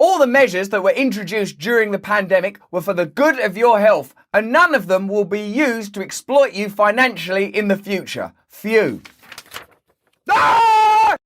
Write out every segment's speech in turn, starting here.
All the measures that were introduced during the pandemic were for the good of your health, and none of them will be used to exploit you financially in the future. Phew. Ah!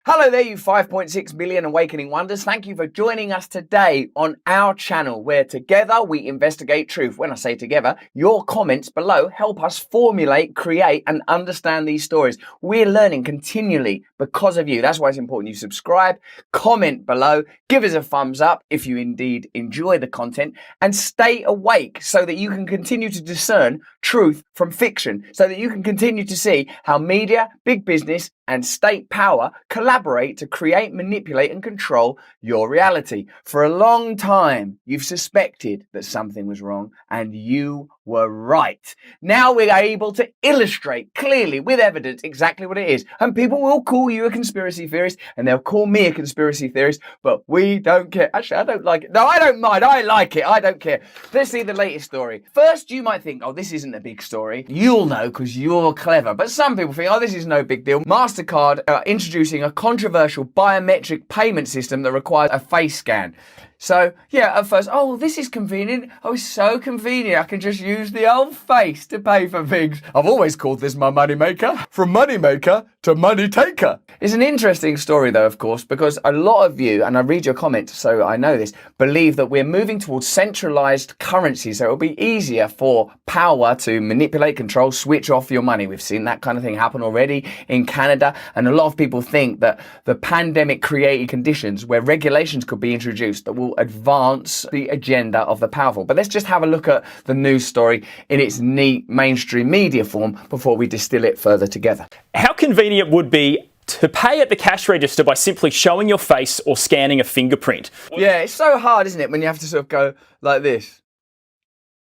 Hello there, you 5.6 million awakening wonders. Thank you for joining us today on our channel, where together we investigate truth. When I say together, your comments below help us formulate, create, and understand these stories. We're learning continually because of you. That's why it's important you subscribe, comment below, give us a thumbs up if you indeed enjoy the content, and stay awake so that you can continue to discern truth from fiction, so that you can continue to see how media, big business, and state power collaborate to create, manipulate, and control your reality. For a long time, you've suspected that something was wrong, and you were right. Now we're able to illustrate clearly with evidence exactly what it is. And people will call you a conspiracy theorist, and they'll call me a conspiracy theorist, but we don't care. Actually, I don't like it. No, I don't mind. I like it. I don't care. Let's see the latest story. First, you might think, oh, this isn't a big story. You'll know because you're clever. But some people think, oh, this is no big deal. MasterCard are introducing a controversial biometric payment system that requires a face scan. So, yeah, at first, oh, this is convenient. Oh, it's so convenient. I can just use the old face to pay for things. I've always called this my moneymaker. From moneymaker to money taker. It's an interesting story, though, of course, because a lot of you, and I read your comments, so I know this, believe that we're moving towards centralized currency. So it'll be easier for power to manipulate, control, switch off your money. We've seen that kind of thing happen already in Canada. And a lot of people think that the pandemic created conditions where regulations could be introduced that will advance the agenda of the powerful. But let's just have a look at the news story in its neat mainstream media form before we distill it further together. How convenient would be to pay at the cash register by simply showing your face or scanning a fingerprint? Yeah, it's so hard, isn't it, when you have to sort of go like this.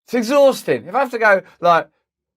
It's exhausting. If I have to go like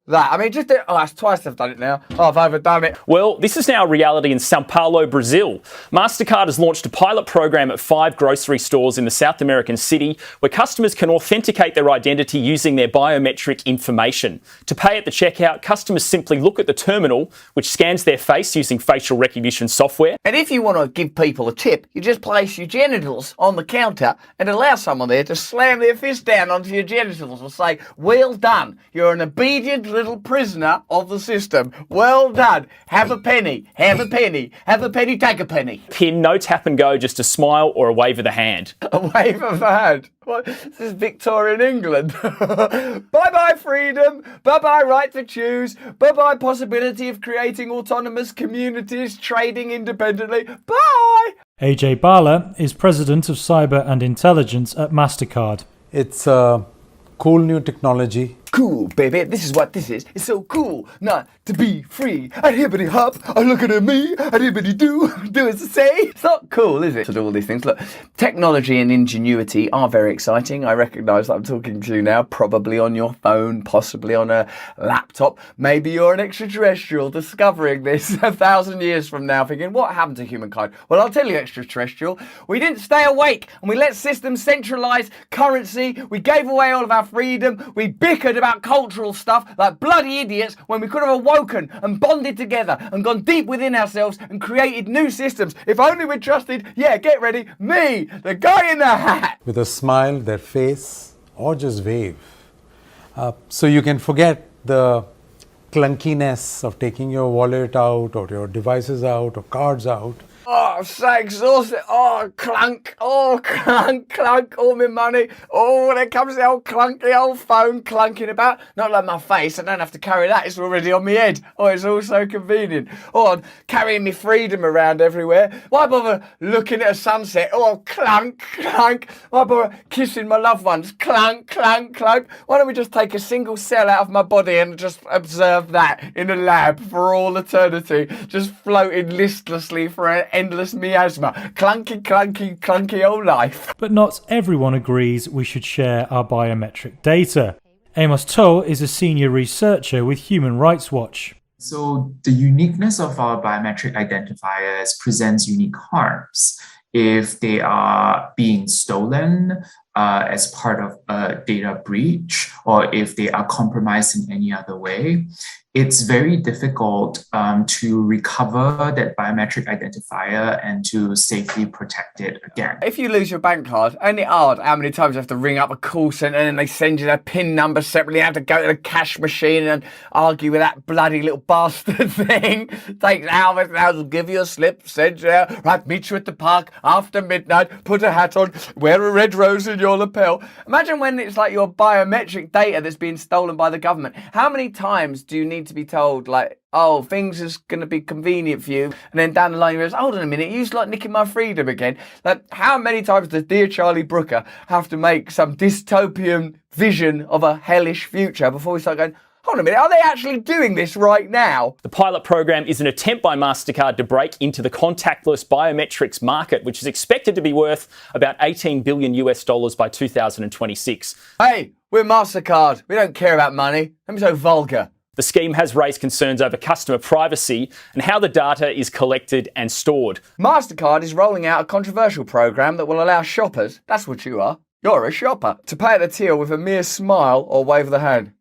that. I mean, just that's twice I've done it now. Oh, I've overdone it. Well, this is now a reality in Sao Paulo, Brazil. MasterCard has launched a pilot program at 5 grocery stores in the South American city where customers can authenticate their identity using their biometric information. To pay at the checkout, customers simply look at the terminal, which scans their face using facial recognition software. And if you want to give people a tip, you just place your genitals on the counter and allow someone there to slam their fist down onto your genitals and say, well done, you're an obedient little prisoner of the system. Well done. Have a penny. Have a penny. Have a penny. Take a penny. PIN, no tap and go, just a smile or a wave of the hand. A wave of the hand. What? This is Victorian England. Bye-bye freedom. Bye-bye right to choose. Bye-bye possibility of creating autonomous communities, trading independently. Bye. Ajay Bala is president of cyber and intelligence at MasterCard. It's a cool new technology. Cool, baby. This is what this is. It's so cool not to be free. And hibbity hop, I look at me, and hibbity do as I say. It's not cool, is it, to do all these things? Look, technology and ingenuity are very exciting. I recognise that I'm talking to you now, probably on your phone, possibly on a laptop. Maybe you're an extraterrestrial discovering this 1,000 years from now, thinking, what happened to humankind? Well, I'll tell you, extraterrestrial, we didn't stay awake, and we let systems centralise currency. We gave away all of our freedom. We bickered about cultural stuff like bloody idiots when we could have awoken and bonded together and gone deep within ourselves and created new systems. If only we trusted, yeah, get ready, me, the guy in the hat. With a smile, their face, or just wave. So you can forget the clunkiness of taking your wallet out or your devices out or cards out. Oh, I'm so exhausted. Oh, clunk. Oh, clunk, clunk. All my money. Oh, there comes the old clunky old phone clunking about. Not like my face. I don't have to carry that. It's already on my head. Oh, it's all so convenient. Oh, I'm carrying my freedom around everywhere. Why bother looking at a sunset? Oh, clunk, clunk. Why bother kissing my loved ones? Clunk, clunk, clunk. Why don't we just take a single cell out of my body and just observe that in a lab for all eternity? Just floating listlessly for an endless miasma. Clunky, clunky, clunky old life. But not everyone agrees we should share our biometric data. Amos Toh is a senior researcher with Human Rights Watch. So the uniqueness of our biometric identifiers presents unique harms. If they are being stolen, as part of a data breach, or if they are compromised in any other way, it's very difficult to recover that biometric identifier and to safely protect it again. If you lose your bank card, ain't it hard how many times you have to ring up a call centre and they send you their PIN number separately, you have to go to the cash machine and argue with that bloody little bastard thing. Takes hours and hours to give you a slip, send you out, right, meet you at the park after midnight, put a hat on, wear a red rose in your lapel. Imagine when it's like your biometric data that's being stolen by the government. How many times do you need to be told, like, oh, things is going to be convenient for you, and then down the line you realize, hold on a minute, you like nicking my freedom again? Like, how many times does dear Charlie Brooker have to make some dystopian vision of a hellish future before we start going, hold on a minute, are they actually doing this right now? The pilot program is an attempt by MasterCard to break into the contactless biometrics market, which is expected to be worth about $18 billion by 2026. Hey, we're MasterCard. We don't care about money. Don't be so vulgar. The scheme has raised concerns over customer privacy and how the data is collected and stored. MasterCard is rolling out a controversial program that will allow shoppers, that's what you are, you're a shopper, to pay at the till with a mere smile or wave of the hand,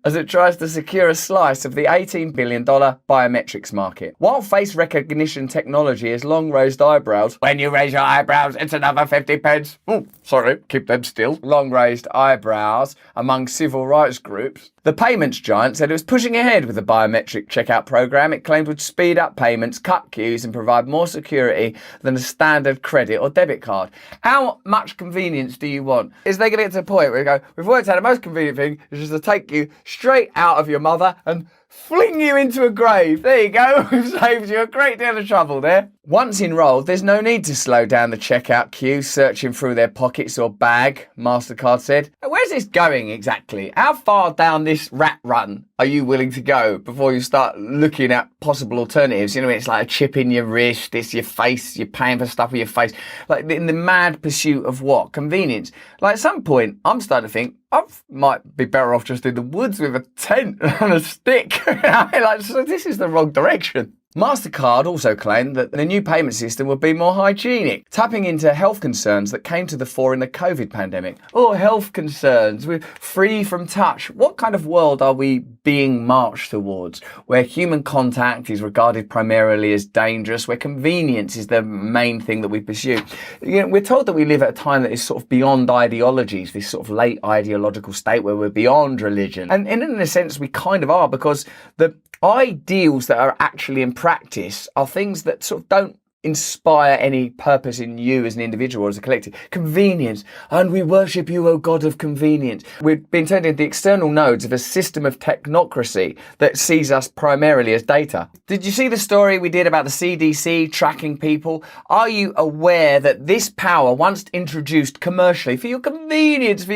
as it tries to secure a slice of the $18 billion biometrics market. While face recognition technology has long raised eyebrows, when you raise your eyebrows, it's another 50 pence. Oh, sorry, keep them still. Long raised eyebrows among civil rights groups. The payments giant said it was pushing ahead with the biometric checkout program it claimed would speed up payments, cut queues and provide more security than a standard credit or debit card. How much convenience do you want? Is they going to get to the point where you go, we've worked out the most convenient thing is just to take you straight out of your mother and fling you into a grave. There you go. We've saved you a great deal of trouble there. Once enrolled, there's no need to slow down the checkout queue, searching through their pockets or bag, MasterCard said. Where's this going exactly? How far down this rat run are you willing to go before you start looking at possible alternatives? You know, it's like a chip in your wrist, it's your face, you're paying for stuff with your face. Like in the mad pursuit of what? Convenience. Like at some point, I'm starting to think, I might be better off just in the woods with a tent and a stick. So this is the wrong direction. MasterCard also claimed that the new payment system would be more hygienic, tapping into health concerns that came to the fore in the COVID pandemic. Oh, health concerns, we're free from touch. What kind of world are we being marched towards, where human contact is regarded primarily as dangerous, where convenience is the main thing that we pursue? You know, we're told that we live at a time that is sort of beyond ideologies, this sort of late ideological state where we're beyond religion. And in a sense, we kind of are, because the ideals that are actually in practice are things that sort of don't inspire any purpose in you as an individual or as a collective. Convenience. And we worship you, O God of convenience. We've been turned into the external nodes of a system of technocracy that sees us primarily as data. Did you see the story we did about the CDC tracking people? Are you aware that this power, once introduced commercially for your convenience,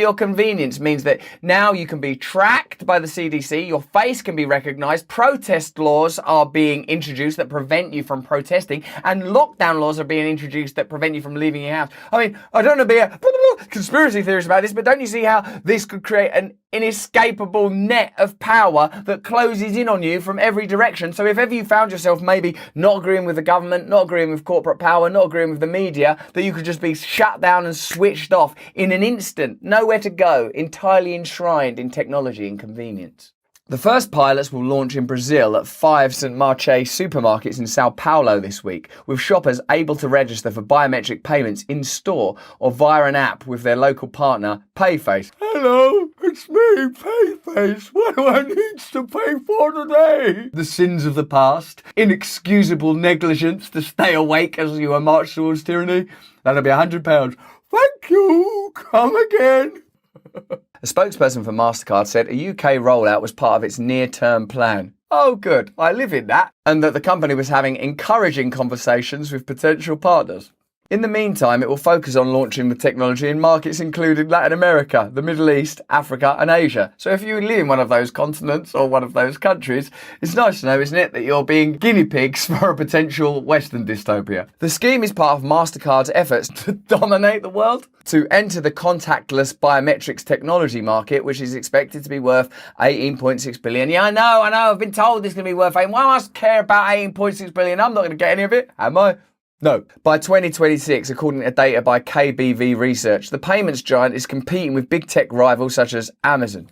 means that now you can be tracked by the CDC, your face can be recognized, protest laws are being introduced that prevent you from protesting, and lockdown laws are being introduced that prevent you from leaving your house. I mean, I don't want to be a conspiracy theorist about this, but don't you see how this could create an inescapable net of power that closes in on you from every direction? So if ever you found yourself maybe not agreeing with the government, not agreeing with corporate power, not agreeing with the media, that you could just be shut down and switched off in an instant, nowhere to go, entirely enshrined in technology and convenience. The first pilots will launch in Brazil at 5 St. Marche supermarkets in Sao Paulo this week, with shoppers able to register for biometric payments in store or via an app with their local partner, Payface. Hello, it's me, Payface. What do I need to pay for today? The sins of the past, inexcusable negligence to stay awake as you are marched towards tyranny. That'll be £100. Thank you. Come again. A spokesperson for MasterCard said a UK rollout was part of its near-term plan. Oh, good. I live in that. And that the company was having encouraging conversations with potential partners. In the meantime, it will focus on launching the technology in markets including Latin America, the Middle East, Africa and Asia. So if you live in one of those continents or one of those countries, it's nice to know, isn't it, that you're being guinea pigs for a potential Western dystopia. The scheme is part of MasterCard's efforts to dominate the world, to enter the contactless biometrics technology market, which is expected to be worth $18.6 billion. Yeah, I know, I've been told it's going to be worth $18. Why must I care about $18.6 billion? I'm not going to get any of it, am I? No. By 2026, according to data by KBV Research, the payments giant is competing with big tech rivals such as Amazon,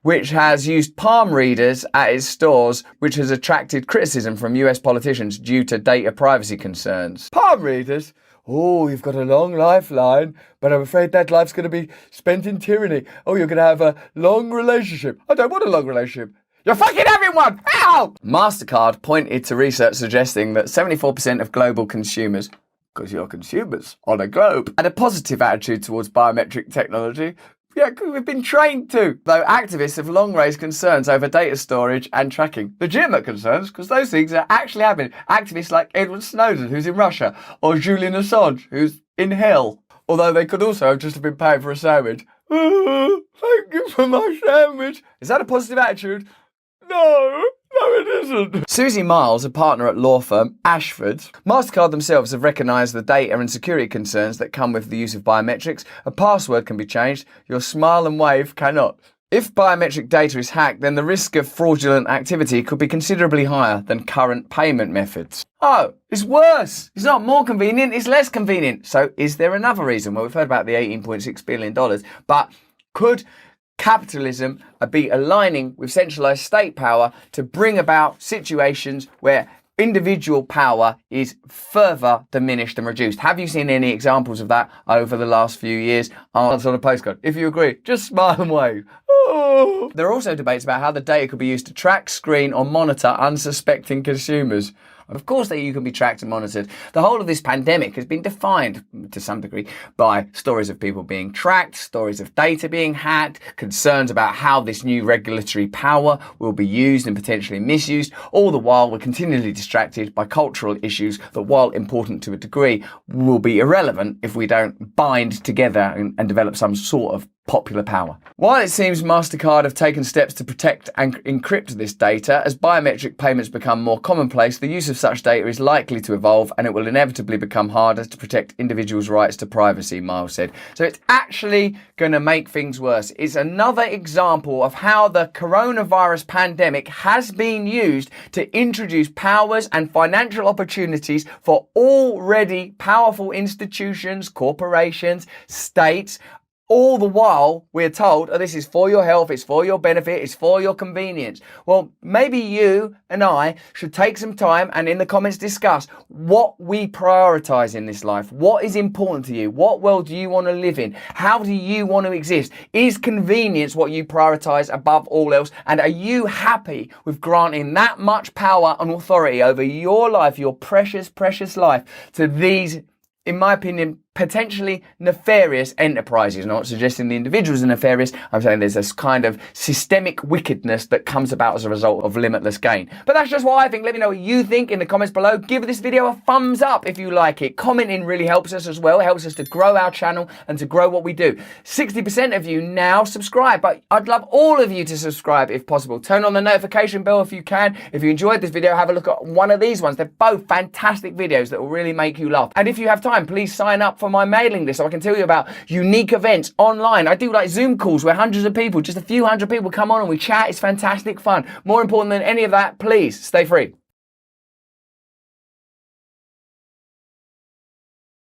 which has used palm readers at its stores, which has attracted criticism from US politicians due to data privacy concerns. Palm readers? Oh, you've got a long lifeline, but I'm afraid that life's going to be spent in tyranny. Oh, you're going to have a long relationship. I don't want a long relationship. You're fucking having one! Ow! MasterCard pointed to research suggesting that 74% of global consumers, because you're consumers on a globe, had a positive attitude towards biometric technology. Yeah, we've been trained to. Though activists have long raised concerns over data storage and tracking. Legitimate concerns, because those things are actually happening. Activists like Edward Snowden, who's in Russia, or Julian Assange, who's in hell. Although they could also have just been paying for a sandwich. Oh, thank you for my sandwich. Is that a positive attitude? No, it isn't. Susie Miles, a partner at law firm Ashford. MasterCard themselves have recognised the data and security concerns that come with the use of biometrics. A password can be changed, your smile and wave cannot. If biometric data is hacked, then the risk of fraudulent activity could be considerably higher than current payment methods. Oh, it's worse. It's not more convenient, it's less convenient. So is there another reason? Well, we've heard about the $18.6 billion, but could capitalism be aligning with centralized state power to bring about situations where individual power is further diminished and reduced? Have you seen any examples of that over the last few years? Answer on a postcard. If you agree, just smile and wave. Oh. There are also debates about how the data could be used to track, screen or monitor unsuspecting consumers. Of course that you can be tracked and monitored. The whole of this pandemic has been defined, to some degree, by stories of people being tracked, stories of data being hacked, concerns about how this new regulatory power will be used and potentially misused. All the while, we're continually distracted by cultural issues that, while important to a degree, will be irrelevant if we don't bind together and develop some sort of popular power. While it seems MasterCard have taken steps to protect and encrypt this data, as biometric payments become more commonplace, the use of such data is likely to evolve and it will inevitably become harder to protect individuals' rights to privacy, Miles said. So it's actually going to make things worse. It's another example of how the coronavirus pandemic has been used to introduce powers and financial opportunities for already powerful institutions, corporations, states. All the while, we're told, oh, this is for your health, it's for your benefit, it's for your convenience. Well, maybe you and I should take some time and in the comments discuss what we prioritize in this life. What is important to you? What world do you want to live in? How do you want to exist? Is convenience what you prioritize above all else? And are you happy with granting that much power and authority over your life, your precious, precious life, to these, in my opinion, potentially nefarious enterprises? I'm not suggesting the individuals are nefarious. I'm saying there's this kind of systemic wickedness that comes about as a result of limitless gain. But that's just what I think. Let me know what you think in the comments below. Give this video a thumbs up if you like it. Commenting really helps us as well. It helps us to grow our channel and to grow what we do. 60% of you now subscribe, but I'd love all of you to subscribe if possible. Turn on the notification bell if you can. If you enjoyed this video, have a look at one of these ones. They're both fantastic videos that will really make you laugh. And if you have time, please sign up for my mailing list so I can tell you about unique events online. I do like Zoom calls where hundreds of people, just a few hundred people come on and we chat. It's fantastic fun. More important than any of that, please stay free.